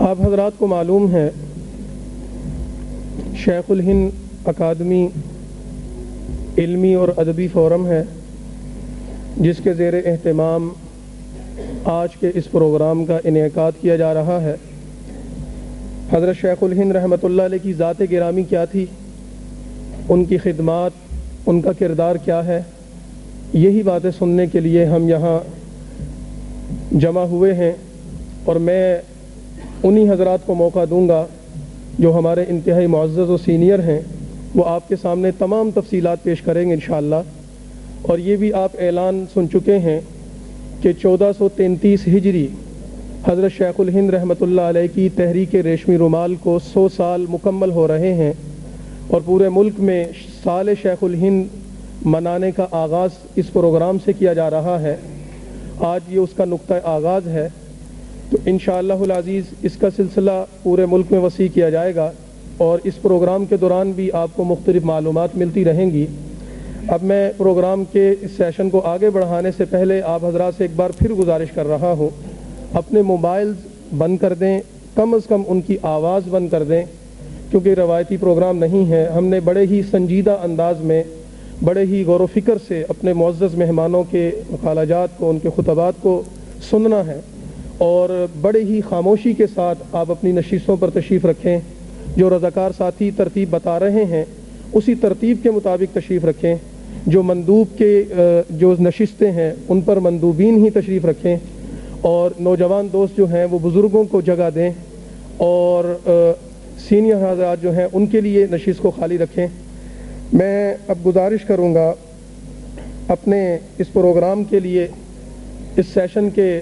آپ حضرات کو معلوم ہے شیخ الہند اکادمی علمی اور ادبی فورم ہے جس کے زیر اہتمام آج کے اس پروگرام کا انعقاد کیا جا رہا ہے۔ حضرت شیخ الہند رحمۃ اللہ علیہ کی ذات گرامی کیا تھی، ان کی خدمات، ان کا کردار کیا ہے، یہی باتیں سننے کے لیے ہم یہاں جمع ہوئے ہیں، اور میں انہی حضرات کو موقع دوں گا جو ہمارے انتہائی معزز و سینئر ہیں، وہ آپ کے سامنے تمام تفصیلات پیش کریں گے انشاءاللہ۔ اور یہ بھی آپ اعلان سن چکے ہیں کہ 1433 ہجری حضرت شیخ الہند رحمۃ اللہ علیہ کی تحریک ریشمی رومال کو 100 سال مکمل ہو رہے ہیں، اور پورے ملک میں سال شیخ الہند منانے کا آغاز اس پروگرام سے کیا جا رہا ہے۔ آج یہ اس کا نقطہ آغاز ہے، تو انشاءاللہ العزیز اس کا سلسلہ پورے ملک میں وسیع کیا جائے گا، اور اس پروگرام کے دوران بھی آپ کو مختلف معلومات ملتی رہیں گی۔ اب میں پروگرام کے اس سیشن کو آگے بڑھانے سے پہلے آپ حضرات سے ایک بار پھر گزارش کر رہا ہوں، اپنے موبائلز بند کر دیں، کم از کم ان کی آواز بند کر دیں، کیونکہ روایتی پروگرام نہیں ہے۔ ہم نے بڑے ہی سنجیدہ انداز میں، بڑے ہی غور و فکر سے اپنے معزز مہمانوں کے مخالجات کو، ان کے خطبات کو سننا ہے، اور بڑے ہی خاموشی کے ساتھ آپ اپنی نشستوں پر تشریف رکھیں۔ جو رضاکار ساتھی ترتیب بتا رہے ہیں اسی ترتیب کے مطابق تشریف رکھیں۔ جو مندوب کے جو نشستیں ہیں ان پر مندوبین ہی تشریف رکھیں، اور نوجوان دوست جو ہیں وہ بزرگوں کو جگہ دیں، اور سینئر حضرات جو ہیں ان کے لیے نشست کو خالی رکھیں۔ میں اب گزارش کروں گا اپنے اس پروگرام کے لیے اس سیشن کے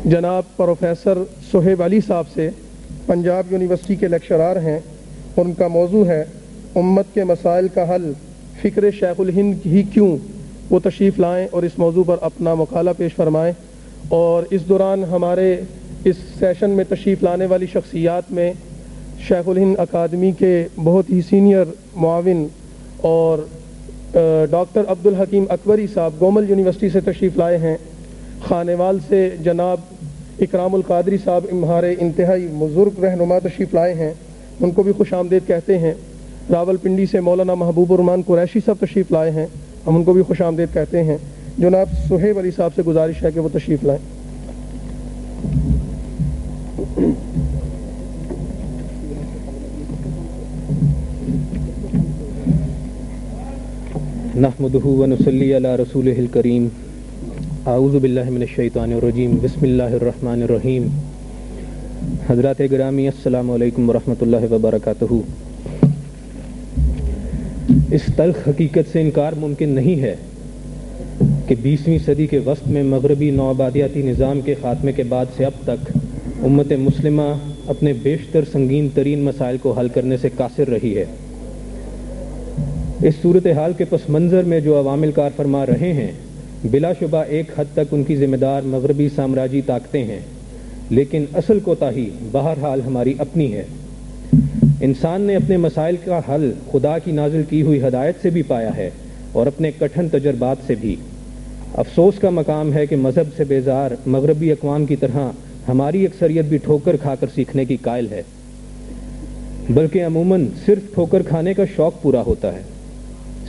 جناب پروفیسر صہیب علی صاحب سے، پنجاب یونیورسٹی کے لیکچرار ہیں، ان کا موضوع ہے امت کے مسائل کا حل، فکر شیخ الہند ہی کیوں، وہ تشریف لائیں اور اس موضوع پر اپنا مقالہ پیش فرمائیں۔ اور اس دوران ہمارے اس سیشن میں تشریف لانے والی شخصیات میں شیخ الہند اکادمی کے بہت ہی سینئر معاون اور ڈاکٹر عبدالحکیم اکبری صاحب گومل یونیورسٹی سے تشریف لائے ہیں۔ خانیوال سے جناب اکرام القادری صاحب ہمارے انتہائی بزرگ رہنما تشریف لائے ہیں، ان کو بھی خوش آمدید کہتے ہیں۔ راول پنڈی سے مولانا محبوب الرحمان قریشی صاحب تشریف لائے ہیں، ہم ان کو بھی خوش آمدید کہتے ہیں۔ جناب صہیب علی صاحب سے گزارش ہے کہ وہ تشریف لائیں۔ نحمدہ ونصلی علی رسولہ الکریم، اعوذ باللہ من الشیطان الرجیم، بسم اللہ الرحمن الرحیم۔ حضرات گرامی، السلام علیکم ورحمۃ اللہ وبرکاتہ۔ اس تلخ حقیقت سے انکار ممکن نہیں ہے کہ 20ویں صدی کے وسط میں مغربی نوآبادیاتی نظام کے خاتمے کے بعد سے اب تک امت مسلمہ اپنے بیشتر سنگین ترین مسائل کو حل کرنے سے قاصر رہی ہے۔ اس صورتحال کے پس منظر میں جو عوامل کار فرما رہے ہیں، بلا شبہ ایک حد تک ان کی ذمہ دار مغربی سامراجی طاقتیں ہیں، لیکن اصل کوتاہی بہرحال ہماری اپنی ہے۔ انسان نے اپنے مسائل کا حل خدا کی نازل کی ہوئی ہدایت سے بھی پایا ہے، اور اپنے کٹھن تجربات سے بھی۔ افسوس کا مقام ہے کہ مذہب سے بیزار مغربی اقوام کی طرح ہماری اکثریت بھی ٹھوکر کھا کر سیکھنے کی قائل ہے، بلکہ عموماً صرف ٹھوکر کھانے کا شوق پورا ہوتا ہے،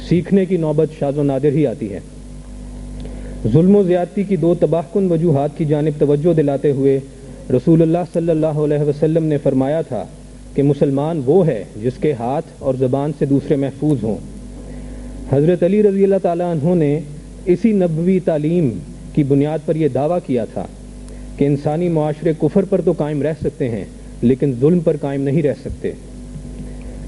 سیکھنے کی نوبت شاذ و نادر ہی آتی ہے۔ ظلم و زیادتی کی دو تباہ کن وجوہات کی جانب توجہ دلاتے ہوئے رسول اللہ صلی اللہ علیہ وسلم نے فرمایا تھا کہ مسلمان وہ ہے جس کے ہاتھ اور زبان سے دوسرے محفوظ ہوں۔ حضرت علی رضی اللہ تعالیٰ عنہ نے اسی نبوی تعلیم کی بنیاد پر یہ دعویٰ کیا تھا کہ انسانی معاشرے کفر پر تو قائم رہ سکتے ہیں، لیکن ظلم پر قائم نہیں رہ سکتے۔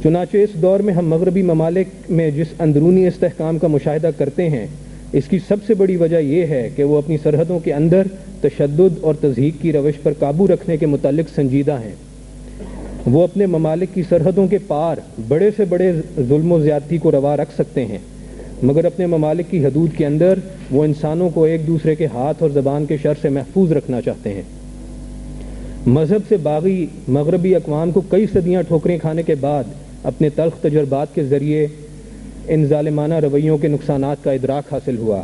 چنانچہ اس دور میں ہم مغربی ممالک میں جس اندرونی استحکام کا مشاہدہ کرتے ہیں، اس کی سب سے بڑی وجہ یہ ہے کہ وہ اپنی سرحدوں کے اندر تشدد اور تضحیک کی روش پر قابو رکھنے کے متعلق سنجیدہ ہیں۔ وہ اپنے ممالک کی سرحدوں کے پار بڑے سے بڑے ظلم و زیادتی کو روا رکھ سکتے ہیں، مگر اپنے ممالک کی حدود کے اندر وہ انسانوں کو ایک دوسرے کے ہاتھ اور زبان کے شر سے محفوظ رکھنا چاہتے ہیں۔ مذہب سے باغی مغربی اقوام کو کئی صدیاں ٹھوکریں کھانے کے بعد اپنے تلخ تجربات کے ذریعے ان ظالمانہ رویوں کے نقصانات کا ادراک حاصل ہوا،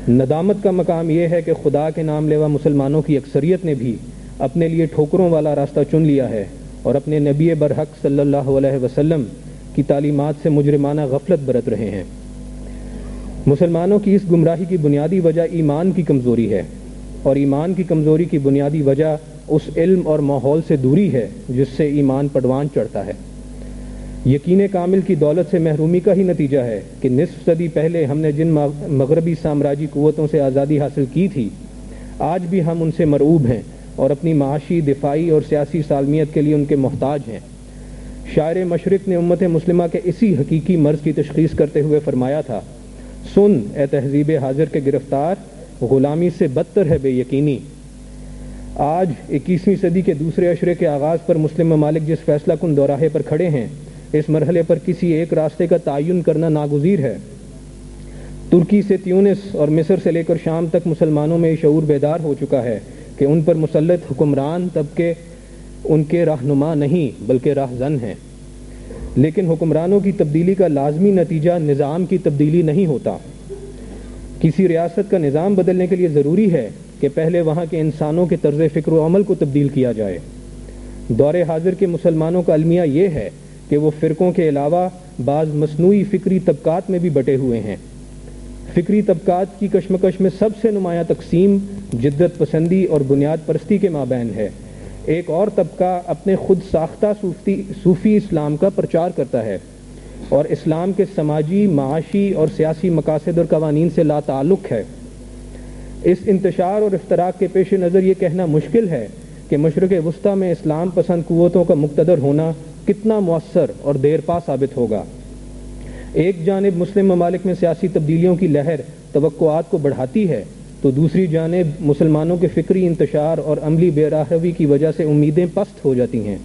ندامت کا مقام یہ ہے کہ خدا کے نام لیوا مسلمانوں کی اکثریت نے بھی اپنے لیے ٹھوکروں والا راستہ چن لیا ہے اور اپنے نبی برحق صلی اللہ علیہ وسلم کی تعلیمات سے مجرمانہ غفلت برت رہے ہیں۔ مسلمانوں کی اس گمراہی کی بنیادی وجہ ایمان کی کمزوری ہے، اور ایمان کی کمزوری کی بنیادی وجہ اس علم اور ماحول سے دوری ہے جس سے ایمان پڑوان چڑھتا ہے۔ یقین کامل کی دولت سے محرومی کا ہی نتیجہ ہے کہ نصف صدی پہلے ہم نے جن مغربی سامراجی قوتوں سے آزادی حاصل کی تھی، آج بھی ہم ان سے مرعوب ہیں اور اپنی معاشی، دفاعی اور سیاسی سالمیت کے لیے ان کے محتاج ہیں۔ شاعر مشرق نے امت مسلمہ کے اسی حقیقی مرض کی تشخیص کرتے ہوئے فرمایا تھا، سن اے تہذیب حاضر کے گرفتار، غلامی سے بدتر ہے بے یقینی۔ آج 21ویں صدی کے دوسرے عشرے کے آغاز پر مسلم ممالک جس فیصلہ کن دوراہے پر کھڑے ہیں، اس مرحلے پر کسی ایک راستے کا تعین کرنا ناگزیر ہے۔ ترکی سے تیونس اور مصر سے لے کر شام تک مسلمانوں میں یہ شعور بیدار ہو چکا ہے کہ ان پر مسلط حکمران طبقے ان کے رہنما نہیں بلکہ راہزن ہیں، لیکن حکمرانوں کی تبدیلی کا لازمی نتیجہ نظام کی تبدیلی نہیں ہوتا۔ کسی ریاست کا نظام بدلنے کے لیے ضروری ہے کہ پہلے وہاں کے انسانوں کے طرز فکر و عمل کو تبدیل کیا جائے۔ دور حاضر کے مسلمانوں کا المیہ یہ ہے کہ وہ فرقوں کے علاوہ بعض مصنوعی فکری طبقات میں بھی بٹے ہوئے ہیں۔ فکری طبقات کی کشمکش میں سب سے نمایاں تقسیم جدت پسندی اور بنیاد پرستی کے مابین ہے۔ ایک اور طبقہ اپنے خود ساختہ صوفی اسلام کا پرچار کرتا ہے اور اسلام کے سماجی، معاشی اور سیاسی مقاصد اور قوانین سے لا تعلق ہے۔ اس انتشار اور افتراق کے پیش نظر یہ کہنا مشکل ہے کہ مشرق وسطیٰ میں اسلام پسند قوتوں کا مقتدر ہونا کتنا مؤثر اور دیر پا ثابت ہوگا۔ ایک جانب مسلم ممالک میں سیاسی تبدیلیوں کی لہر توقعات کو بڑھاتی ہے، تو دوسری جانب مسلمانوں کے فکری انتشار اور عملی بے راہ روی کی وجہ سے امیدیں پست ہو جاتی ہیں۔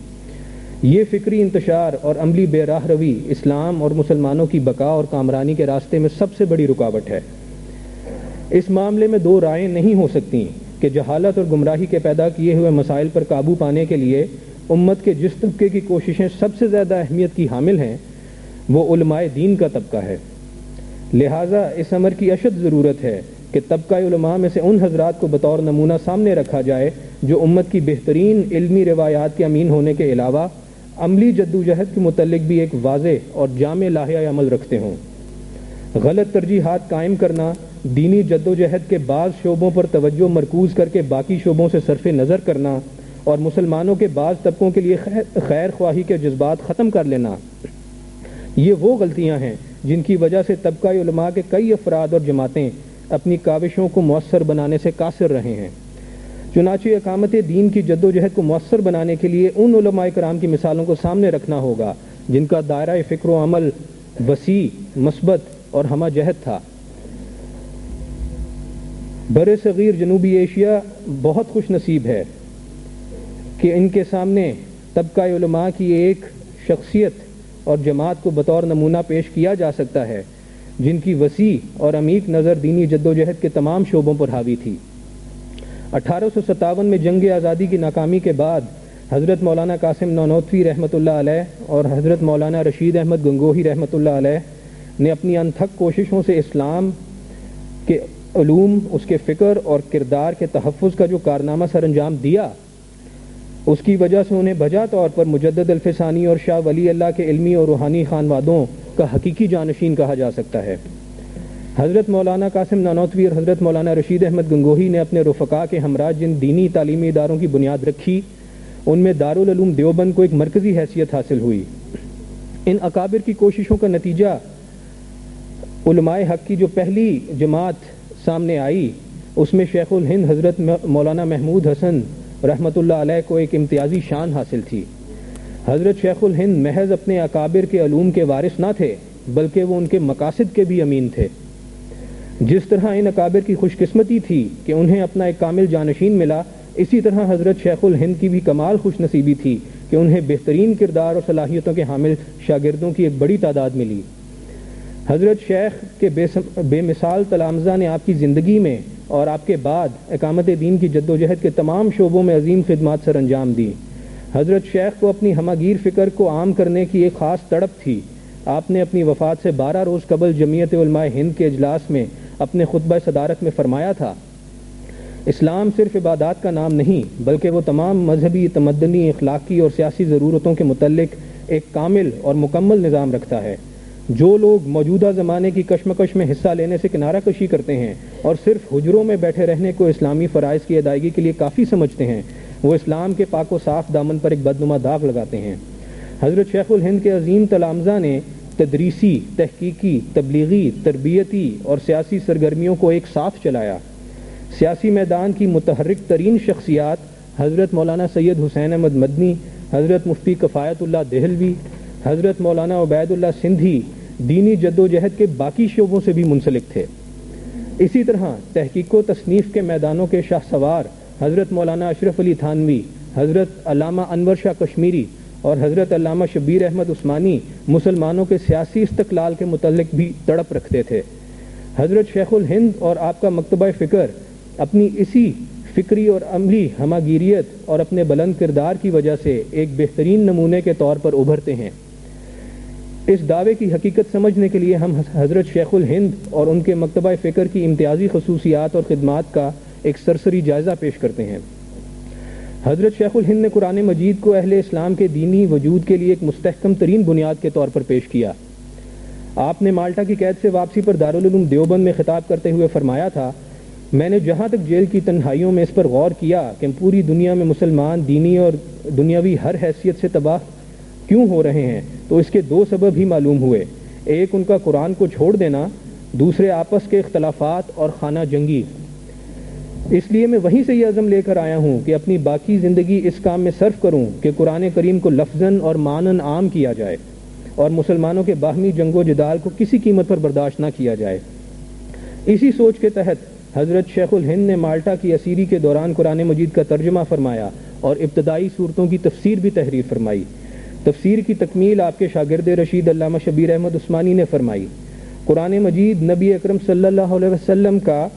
یہ فکری انتشار اور عملی بے راہ روی اسلام اور مسلمانوں کی بقا اور کامرانی کے راستے میں سب سے بڑی رکاوٹ ہے۔ اس معاملے میں دو رائیں نہیں ہو سکتی کہ جہالت اور گمراہی کے پیدا کیے ہوئے مسائل پر قابو پانے کے لیے امت کے جس طبقے کی کوششیں سب سے زیادہ اہمیت کی حامل ہیں وہ علماء دین کا طبقہ ہے۔ لہٰذا اس امر کی اشد ضرورت ہے کہ طبقہ علماء میں سے ان حضرات کو بطور نمونہ سامنے رکھا جائے جو امت کی بہترین علمی روایات کے امین ہونے کے علاوہ عملی جدوجہد کے متعلق بھی ایک واضح اور جامع لائحہ عمل رکھتے ہوں۔ غلط ترجیحات قائم کرنا، دینی جدوجہد کے بعض شعبوں پر توجہ مرکوز کر کے باقی شعبوں سے صرف نظر کرنا اور مسلمانوں کے بعض طبقوں کے لیے خیر خواہی کے جذبات ختم کر لینا، یہ وہ غلطیاں ہیں جن کی وجہ سے طبقہ علماء کے کئی افراد اور جماعتیں اپنی کاوشوں کو مؤثر بنانے سے قاصر رہے ہیں۔ چنانچہ اقامت دین کی جدوجہد کو مؤثر بنانے کے لیے ان علماء کرام کی مثالوں کو سامنے رکھنا ہوگا جن کا دائرہ فکر و عمل وسیع، مثبت اور ہمہ جہت تھا۔ بر صغیر جنوبی ایشیا بہت خوش نصیب ہے کہ ان کے سامنے طبقہ علماء کی ایک شخصیت اور جماعت کو بطور نمونہ پیش کیا جا سکتا ہے جن کی وسیع اور عمیق نظر دینی جدوجہد کے تمام شعبوں پر حاوی تھی۔ 1857 میں جنگ آزادی کی ناکامی کے بعد حضرت مولانا قاسم نانوتوی رحمۃ اللہ علیہ اور حضرت مولانا رشید احمد گنگوہی رحمۃ اللہ علیہ نے اپنی انتھک کوششوں سے اسلام کے علوم، اس کے فکر اور کردار کے تحفظ کا جو کارنامہ سر انجام دیا، اس کی وجہ سے انہیں بجا طور پر مجدد الفسانی اور شاہ ولی اللہ کے علمی اور روحانی خانوادوں کا حقیقی جانشین کہا جا سکتا ہے۔ حضرت مولانا قاسم نانوتوی اور حضرت مولانا رشید احمد گنگوہی نے اپنے رفقا کے ہمراہ جن دینی تعلیمی اداروں کی بنیاد رکھی، ان میں دارالعلوم دیوبند کو ایک مرکزی حیثیت حاصل ہوئی۔ ان اکابر کی کوششوں کا نتیجہ علماء حق کی جو پہلی جماعت سامنے آئی، اس میں شیخ الہند حضرت مولانا محمود حسن رحمۃ اللہ علیہ کو ایک امتیازی شان حاصل تھی۔ حضرت شیخ الہند محض اپنے اکابر کے علوم کے وارث نہ تھے بلکہ وہ ان کے مقاصد کے بھی امین تھے۔ جس طرح ان اکابر کی خوش قسمتی تھی کہ انہیں اپنا ایک کامل جانشین ملا، اسی طرح حضرت شیخ الہند کی بھی کمال خوش نصیبی تھی کہ انہیں بہترین کردار اور صلاحیتوں کے حامل شاگردوں کی ایک بڑی تعداد ملی۔ حضرت شیخ کے بے مثال تلامذہ نے آپ کی زندگی میں اور آپ کے بعد اقامت دین کی جدوجہد کے تمام شعبوں میں عظیم خدمات سر انجام دی۔ حضرت شیخ کو اپنی ہمہ گیر فکر کو عام کرنے کی ایک خاص تڑپ تھی۔ آپ نے اپنی وفات سے 12 روز قبل جمعیت علماء ہند کے اجلاس میں اپنے خطبہ صدارت میں فرمایا تھا، اسلام صرف عبادات کا نام نہیں بلکہ وہ تمام مذہبی، تمدنی، اخلاقی اور سیاسی ضرورتوں کے متعلق ایک کامل اور مکمل نظام رکھتا ہے۔ جو لوگ موجودہ زمانے کی کشمکش میں حصہ لینے سے کنارہ کشی کرتے ہیں اور صرف حجروں میں بیٹھے رہنے کو اسلامی فرائض کی ادائیگی کے لیے کافی سمجھتے ہیں، وہ اسلام کے پاک و صاف دامن پر ایک بدنما داغ لگاتے ہیں۔ حضرت شیخ الہند کے عظیم تلامذہ نے تدریسی، تحقیقی، تبلیغی، تربیتی اور سیاسی سرگرمیوں کو ایک ساتھ چلایا۔ سیاسی میدان کی متحرک ترین شخصیات حضرت مولانا سید حسین احمد مدنی، حضرت مفتی کفایت اللہ دہلوی، حضرت مولانا عبید اللہ سندھی دینی جدوجہد کے باقی شعبوں سے بھی منسلک تھے۔ اسی طرح تحقیق و تصنیف کے میدانوں کے شاہ سوار حضرت مولانا اشرف علی تھانوی، حضرت علامہ انور شاہ کشمیری اور حضرت علامہ شبیر احمد عثمانی مسلمانوں کے سیاسی استقلال کے متعلق بھی تڑپ رکھتے تھے۔ حضرت شیخ الہند اور آپ کا مکتبہ فکر اپنی اسی فکری اور عملی ہمہ گیریت اور اپنے بلند کردار کی وجہ سے ایک بہترین نمونے کے طور پر ابھرتے ہیں۔ اس دعوے کی حقیقت سمجھنے کے لیے ہم حضرت شیخ الہند اور ان کے مکتبہ فکر کی امتیازی خصوصیات اور خدمات کا ایک سرسری جائزہ پیش کرتے ہیں۔ حضرت شیخ الہند نے قرآن مجید کو اہل اسلام کے دینی وجود کے لیے ایک مستحکم ترین بنیاد کے طور پر پیش کیا۔ آپ نے مالٹا کی قید سے واپسی پر دارالعلوم دیوبند میں خطاب کرتے ہوئے فرمایا تھا، میں نے جہاں تک جیل کی تنہائیوں میں اس پر غور کیا کہ پوری دنیا میں مسلمان دینی اور دنیاوی ہر حیثیت سے تباہ کیوں ہو رہے ہیں تو اس کے دو سبب ہی معلوم ہوئے، ایک ان کا قرآن کو چھوڑ دینا، دوسرے آپس کے اختلافات اور خانہ جنگی۔ اس لیے میں وہیں سے یہ عزم لے کر آیا ہوں کہ اپنی باقی زندگی اس کام میں صرف کروں کہ قرآن کریم کو لفظاً اور معناً عام کیا جائے اور مسلمانوں کے باہمی جنگ و جدال کو کسی قیمت پر برداشت نہ کیا جائے۔ اسی سوچ کے تحت حضرت شیخ الہند نے مالٹا کی اسیری کے دوران قرآن مجید کا ترجمہ فرمایا اور ابتدائی صورتوں کی تفسیر بھی تحریر فرمائی۔ تفسیر کی تکمیل آپ کے شاگرد رشید علامہ شبیر احمد عثمانی نے فرمائی۔ قرآن مجید نبی اکرم صلی اللہ علیہ وسلم کا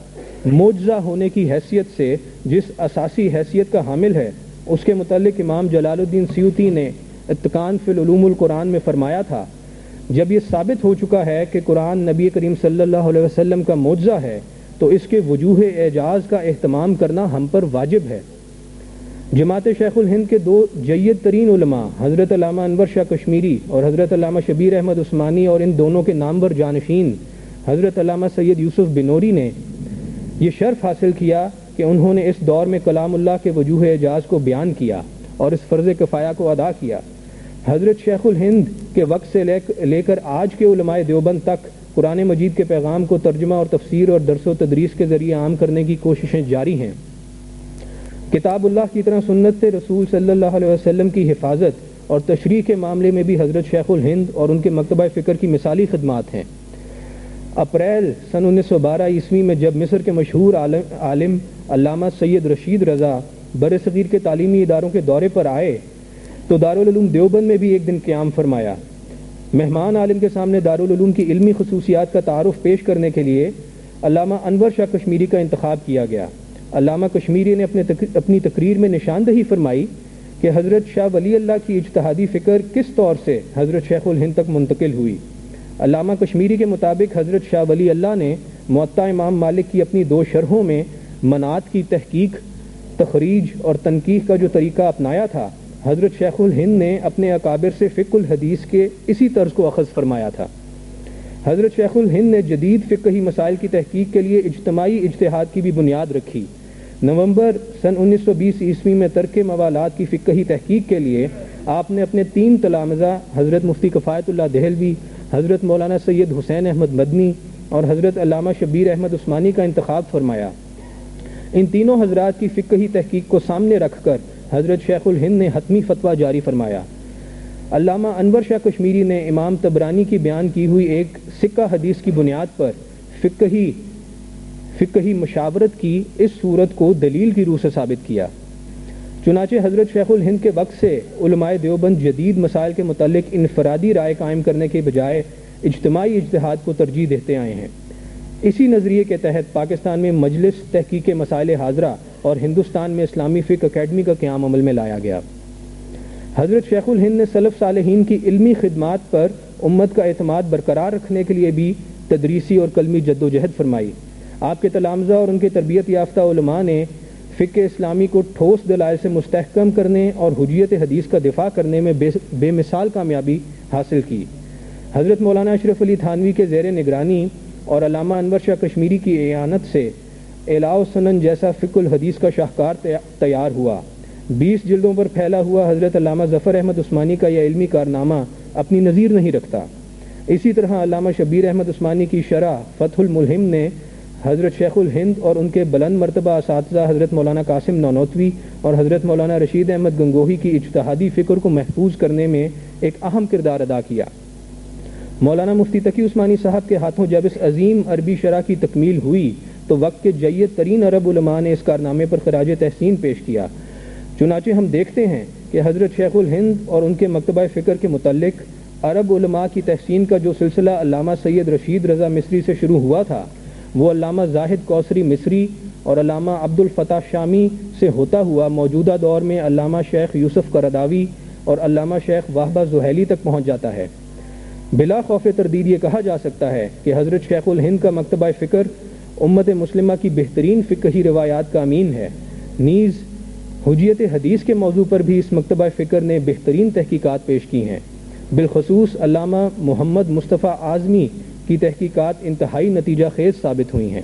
معجزہ ہونے کی حیثیت سے جس اساسی حیثیت کا حامل ہے، اس کے متعلق امام جلال الدین سیوطی نے اتقان فی العلوم القرآن میں فرمایا تھا، جب یہ ثابت ہو چکا ہے کہ قرآن نبی کریم صلی اللہ علیہ وسلم کا معجزہ ہے تو اس کے وجوہ اعجاز کا اہتمام کرنا ہم پر واجب ہے۔ جماعت شیخ الہند کے دو جید ترین علماء حضرت علامہ انور شاہ کشمیری اور حضرت علامہ شبیر احمد عثمانی اور ان دونوں کے نامور جانشین حضرت علامہ سید یوسف بنوری نے یہ شرف حاصل کیا کہ انہوں نے اس دور میں کلام اللہ کے وجوہ اعجاز کو بیان کیا اور اس فرض کفایہ کو ادا کیا۔ حضرت شیخ الہند کے وقت سے لے کر آج کے علماء دیوبند تک قرآن مجید کے پیغام کو ترجمہ اور تفسیر اور درس و تدریس کے ذریعے عام کرنے کی کوششیں جاری ہیں۔ کتاب اللہ کی طرح سنت رسول صلی اللہ علیہ وسلم کی حفاظت اور تشریح کے معاملے میں بھی حضرت شیخ الہند اور ان کے مکتبہ فکر کی مثالی خدمات ہیں۔ اپریل سن 1912 عیسوی میں جب مصر کے مشہور عالم علامہ سید رشید رضا برصغیر کے تعلیمی اداروں کے دورے پر آئے تو دارالعلوم دیوبند میں بھی ایک دن قیام فرمایا۔ مہمان عالم کے سامنے دارالعلوم کی علمی خصوصیات کا تعارف پیش کرنے کے لیے علامہ انور شاہ کشمیری کا انتخاب کیا گیا۔ علامہ کشمیری نے اپنی تقریر میں نشاندہی فرمائی کہ حضرت شاہ ولی اللہ کی اجتہادی فکر کس طور سے حضرت شیخ الہند تک منتقل ہوئی۔ علامہ کشمیری کے مطابق حضرت شاہ ولی اللہ نے موطا امام مالک کی اپنی دو شرحوں میں مناط کی تحقیق، تخریج اور تنقیح کا جو طریقہ اپنایا تھا، حضرت شیخ الہند نے اپنے اکابر سے فقہ الحدیث کے اسی طرز کو اخذ فرمایا تھا۔ حضرت شیخ الہند نے جدید فقہی مسائل کی تحقیق کے لیے اجتماعی اجتہاد کی بھی بنیاد رکھی۔ نومبر سن 1920 عیسوی میں ترک موالات کی فقہی تحقیق کے لیے آپ نے اپنے 3 تلامذہ حضرت مفتی کفایت اللہ دہلوی، حضرت مولانا سید حسین احمد مدنی اور حضرت علامہ شبیر احمد عثمانی کا انتخاب فرمایا۔ ان تینوں حضرات کی فقہی تحقیق کو سامنے رکھ کر حضرت شیخ الہند نے حتمی فتویٰ جاری فرمایا۔ علامہ انور شاہ کشمیری نے امام طبرانی کی بیان کی ہوئی ایک سکہ حدیث کی بنیاد پر فقہی مشاورت کی اس صورت کو دلیل کی روح سے ثابت کیا۔ چنانچہ حضرت شیخ الہند کے وقت سے علماء دیوبند جدید مسائل کے متعلق انفرادی رائے قائم کرنے کے بجائے اجتماعی اجتہاد کو ترجیح دیتے آئے ہیں۔ اسی نظریے کے تحت پاکستان میں مجلس تحقیق مسائل حاضرہ اور ہندوستان میں اسلامی فقہ اکیڈمی کا قیام عمل میں لایا گیا۔ حضرت شیخ الہند نے سلف صالحین کی علمی خدمات پر امت کا اعتماد برقرار رکھنے کے لیے بھی تدریسی اور قلمی جدوجہد فرمائی۔ آپ کے تلامذہ اور ان کے تربیت یافتہ علماء نے فقہ اسلامی کو ٹھوس دلائل سے مستحکم کرنے اور حجیت حدیث کا دفاع کرنے میں بے مثال کامیابی حاصل کی۔ حضرت مولانا اشرف علی تھانوی کے زیر نگرانی اور علامہ انور شاہ کشمیری کی اعانت سے اعلاء السنن جیسا فقہ الحدیث کا شاہکار تیار ہوا۔ 20 جلدوں پر پھیلا ہوا حضرت علامہ ظفر احمد عثمانی کا یہ علمی کارنامہ اپنی نظیر نہیں رکھتا۔ اسی طرح علامہ شبیر احمد عثمانی کی شرح فتح الملہم نے حضرت شیخ الہند اور ان کے بلند مرتبہ اساتذہ حضرت مولانا قاسم نانوتوی اور حضرت مولانا رشید احمد گنگوہی کی اجتہادی فکر کو محفوظ کرنے میں ایک اہم کردار ادا کیا۔ مولانا مفتی تقی عثمانی صاحب کے ہاتھوں جب اس عظیم عربی شرح کی تکمیل ہوئی تو وقت کے جید ترین عرب علماء نے اس کارنامے پر خراج تحسین پیش کیا۔ چنانچہ ہم دیکھتے ہیں کہ حضرت شیخ الہند اور ان کے مکتبہ فکر کے متعلق عرب علماء کی تحسین کا جو سلسلہ علامہ سید رشید رضا مصری سے شروع ہوا تھا، وہ علامہ زاہد کوثری مصری اور علامہ عبد الفتاح شامی سے ہوتا ہوا موجودہ دور میں علامہ شیخ یوسف قرداوی اور علامہ شیخ واہبہ زحیلی تک پہنچ جاتا ہے۔ بلا خوف تردید یہ کہا جا سکتا ہے کہ حضرت شیخ الہند کا مکتبہ فکر امت مسلمہ کی بہترین فقہی روایات کا امین ہے۔ نیز حجیت حدیث کے موضوع پر بھی اس مکتبہ فکر نے بہترین تحقیقات پیش کی ہیں۔ بالخصوص علامہ محمد مصطفیٰ اعظمی کی تحقیقات انتہائی نتیجہ خیز ثابت ہوئی ہیں۔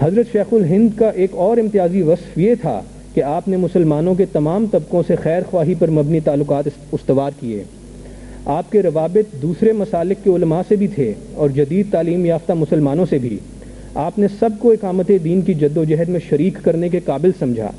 حضرت شیخ الہند کا ایک اور امتیازی وصف یہ تھا کہ آپ نے مسلمانوں کے تمام طبقوں سے خیر خواہی پر مبنی تعلقات استوار کیے۔ آپ کے روابط دوسرے مسالک کے علماء سے بھی تھے اور جدید تعلیم یافتہ مسلمانوں سے بھی۔ آپ نے سب کو اقامت دین کی جد و جہد میں شریک کرنے کے قابل سمجھا۔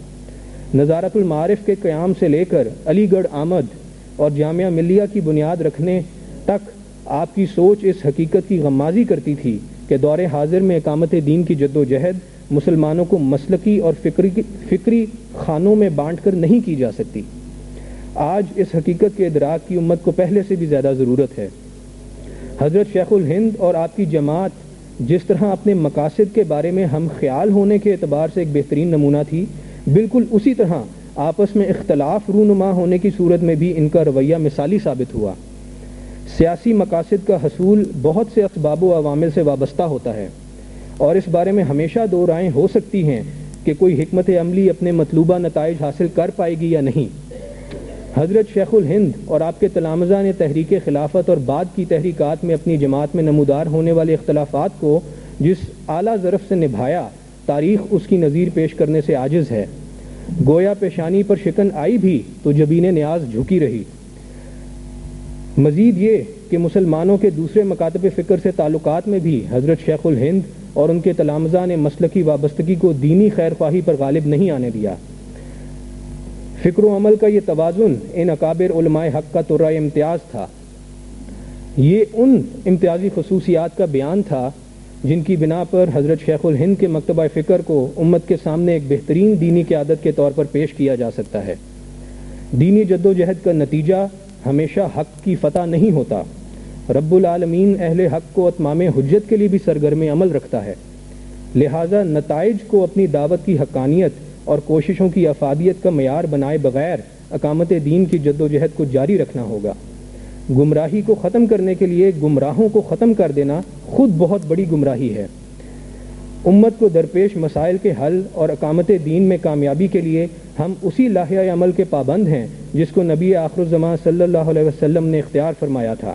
نظارت المعارف کے قیام سے لے کر علی گڑھ آمد اور جامعہ ملیہ کی بنیاد رکھنے تک آپ کی سوچ اس حقیقت کی غمازی کرتی تھی کہ دور حاضر میں اقامت دین کی جد و جہد مسلمانوں کو مسلکی اور فکری خانوں میں بانٹ کر نہیں کی جا سکتی۔ آج اس حقیقت کے ادراک کی امت کو پہلے سے بھی زیادہ ضرورت ہے۔ حضرت شیخ الہند اور آپ کی جماعت جس طرح اپنے مقاصد کے بارے میں ہم خیال ہونے کے اعتبار سے ایک بہترین نمونہ تھی، بالکل اسی طرح آپس میں اختلاف رونما ہونے کی صورت میں بھی ان کا رویہ مثالی ثابت ہوا۔ سیاسی مقاصد کا حصول بہت سے اسباب و عوامل سے وابستہ ہوتا ہے اور اس بارے میں ہمیشہ دو رائیں ہو سکتی ہیں کہ کوئی حکمت عملی اپنے مطلوبہ نتائج حاصل کر پائے گی یا نہیں۔ حضرت شیخ الہند اور آپ کے تلامذہ نے تحریک خلافت اور بعد کی تحریکات میں اپنی جماعت میں نمودار ہونے والے اختلافات کو جس اعلیٰ ظرف سے نبھایا، تاریخ اس کی نظیر پیش کرنے سے عاجز ہے۔ گویا پیشانی پر شکن آئی بھی تو جبین نیاز جھکی رہی۔ مزید یہ کہ مسلمانوں کے دوسرے مکاتب فکر سے تعلقات میں بھی حضرت شیخ الہند اور ان کے تلامذہ نے مسلکی وابستگی کو دینی خیر خواہی پر غالب نہیں آنے دیا۔ فکر و عمل کا یہ توازن ان اکابر علماء حق کا طرہ امتیاز تھا۔ یہ ان امتیازی خصوصیات کا بیان تھا جن کی بنا پر حضرت شیخ الہند کے مکتبہ فکر کو امت کے سامنے ایک بہترین دینی قیادت کے طور پر پیش کیا جا سکتا ہے۔ دینی جد و جہد کا نتیجہ ہمیشہ حق کی فتح نہیں ہوتا۔ رب العالمین اہل حق کو اتمام حجت کے لیے بھی سرگرم عمل رکھتا ہے، لہٰذا نتائج کو اپنی دعوت کی حقانیت اور کوششوں کی افادیت کا معیار بنائے بغیر اقامت دین کی جد و جہد کو جاری رکھنا ہوگا۔ گمراہی کو ختم کرنے کے لیے گمراہوں کو ختم کر دینا خود بہت بڑی گمراہی ہے۔ امت کو درپیش مسائل کے حل اور اقامت دین میں کامیابی کے لیے ہم اسی لاہیہ عمل کے پابند ہیں جس کو نبی آخر الزمان صلی اللہ علیہ وسلم نے اختیار فرمایا تھا۔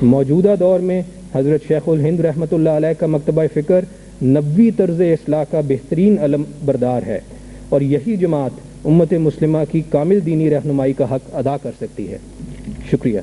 موجودہ دور میں حضرت شیخ الہند رحمۃ اللہ علیہ کا مکتبہ فکر نبوی طرز اصلاح کا بہترین علم بردار ہے اور یہی جماعت امت مسلمہ کی کامل دینی رہنمائی کا حق ادا کر سکتی ہے۔ شکریہ۔